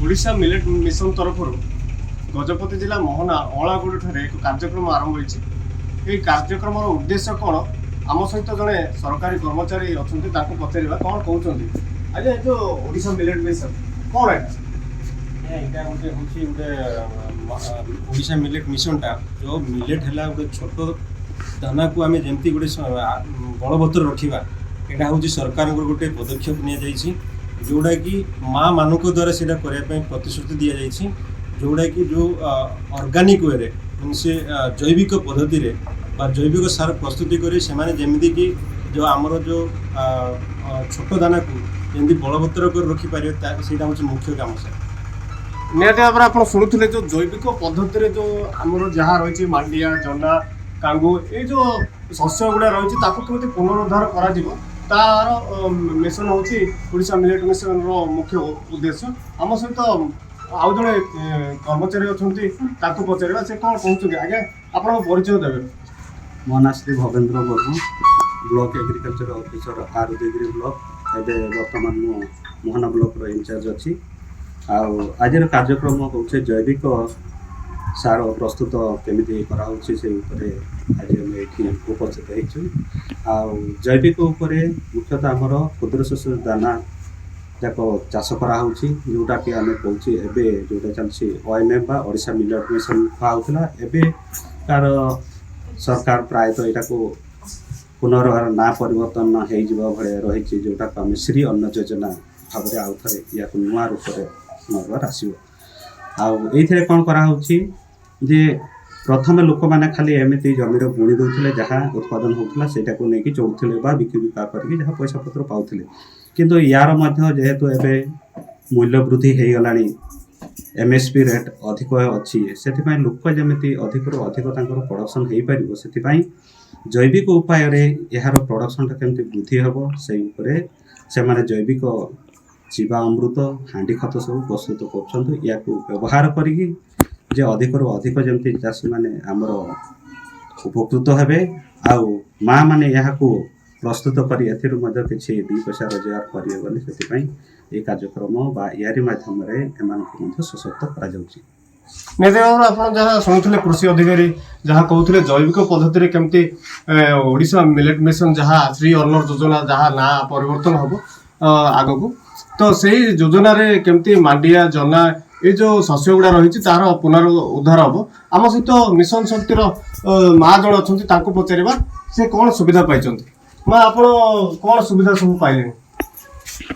Odisha millet mission तरफ गजपति जिला मोहना अलागुड़ एक कार्यक्रम आरंभ होती कार्यक्रम उद्देश्य कौन आम सहित जड़े सरकारी कर्मचारी अच्छा पचारा कौन कहते आज जो ओडिशा मिलेट मिशन कौन यहाँ गोटे हूँ ओडिशा मिलेट मिशनटा जो मिलेट है गोटे छोट दाना को आम जमी गोटे बलवत्तर रखा यहाँ हूँ सरकार गोटे पदक्षेप नि जोड़ा कि माँ मान द्वारा से करने प्रतिश्रुति दि जाइए जोड़ा कि जो ऑर्गेनिक वे से जैविक पद्धति जैविक सार प्रस्तुति करी जमीती कि जो आमर जो छोट दाना को जमी बलवत्तर कर रखिपारे से हूँ मुख्य काम सर निहत भाव में आप शुणुले जो जैविक पद्धति जो आमर जहाँ रही मांडिया जना कांगू ये जो शस्य गुड़ा रही कमी पुनरुद्धार कर तार मिशन हूँ ओडिशा मिलेट मिशन मुख्य उद्देश्य आम सहित आउ जड़े कर्मचारी अच्छा पचारा से कौन कहते आज्ञा आप परिचय देवे मो ना Shri Bhabendra Barma block agriculture officer आर उदयगिरी ब्लॉक एवं बर्तमान मु मोहना ब्लॉक इंचार्ज अच्छी आज कार्यक्रम हूँ जैविक सार प्रस्तुत केमी कराऊँ से आज आम ये उपस्थित हो जैविक मुख्यतः आमर क्षुद्र शस्य दाना जाक चाष कराऊँ जोटा कि आम कहे एवं जोटा चलती OMF बा ओडिशा मिलेट मिशन खुआला एवं तार सरकार प्रायतः यहाँ को पुनर्वार ना परिवर्तन हो रही जोटा को आम श्री अन्न योजना भाव में आउ थे या नुआ रूप से पुनर्वार आसो कौन कराऊँ जे प्रथम लोक मैंने खाली एमती जमीर बुणी दूसरे जहाँ उत्पादन होता से नहीं चलुले बिक्री बिका करके जहाँ पैसा पत्र पाते किंतु यार जेहेतु एवं मूल्य वृद्धि हो गला MSP रेट अधिक अच्छी से लोक जमी अधिक अधिक प्रोडक्शन हो पार से जैविक उपाय यार प्रोडक्शनटा केमती वृद्धि हम से जैविक जीवा अमृत हांडी खत सब प्रस्तुत कर व्यवहार करी जे अधिक अधिक जमी चाषी मैंने आमर उपकृत हेबे आउ माँ मैंने यहाँ को प्रस्तुत कर किसी दुई पैसा रोजगार करेंगे बोली से ये कार्यक्रम यारी मध्यम सशक्त कर जहाँ शुणुले कृषि अधिकारी जहाँ कहते जैविक पद्धति केमती ओडिशा मिलेट मिशन जहाँ श्री अन्न योजना जहाँ ना परिवर्तन हम आग को तो से योजना केमती मांडिया जना ये जो शस्य गुड़ा रही तार पुनरुद्धार हम आम सहित मिशन शक्तिर माँ जड़े अच्छा पचारा से कौन सुविधा पाई माँ आप कौन सुविधा सब पाइले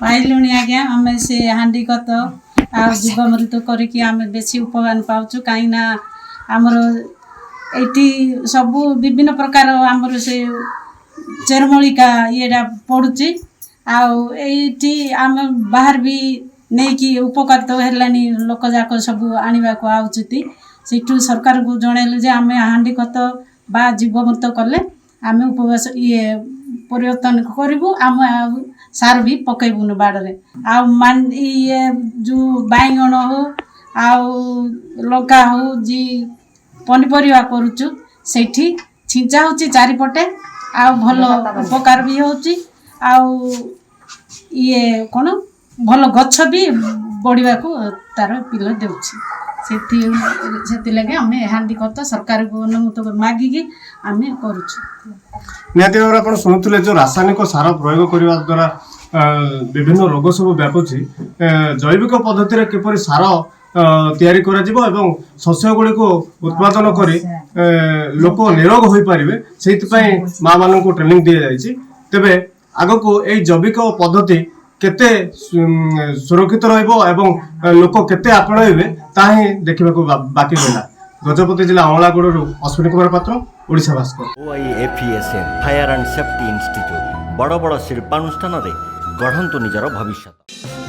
पाइलु आज्ञा आम से हांडी कत आ जीवमृत करके आम बेसी उपमान पाचु कहीं आमर ये सब विभिन्न प्रकार आमर से चेरमूलिका ये पड़ुची आठी आम बाहर भी नहीं कि उपकार तो है लोक जाक सब आने को आउती से सरकार को जनइलु जे आम हांडी खत बा जीवमृत कले आम उपवास ये परिवर्तन करूँ आम सार भी पकईबुन बाड़े ये जो बैगण हो लंका हो जी पनीपरिया करुचु से छिंचा हो चारिपटे आ भल उपकार भी हो ये कौन भल गछ भी बढ़ा को तार पिल से लगे आम हांडी खत सरकार को अनुमत मागिकी आम करुचु निहत भाव में आप शुणुले जो रासायनिक सार प्रयोग करने द्वारा विभिन्न रोग सब व्यापुची जैविक पद्धति किपर सार तैयारी करा जिवो एवं शस्य गुड़ी को उत्पादन करी लोक निरोग हो पारे से माँ मान को ट्रेनिंग दी जाइए तेबे आग को यही जैविक पद्धति केते सुरक्षित रहिबो लोक केते आपणाइबे ताही देखा बाकी रहा गजपति जिला अमलागुड़ अश्विनी कुमार पात्र Odisha Bhaskar OIFESN fire and safety institute बड़ बड़ शिल्पानुष्ठान गढ़ंतु निजर भविष्य।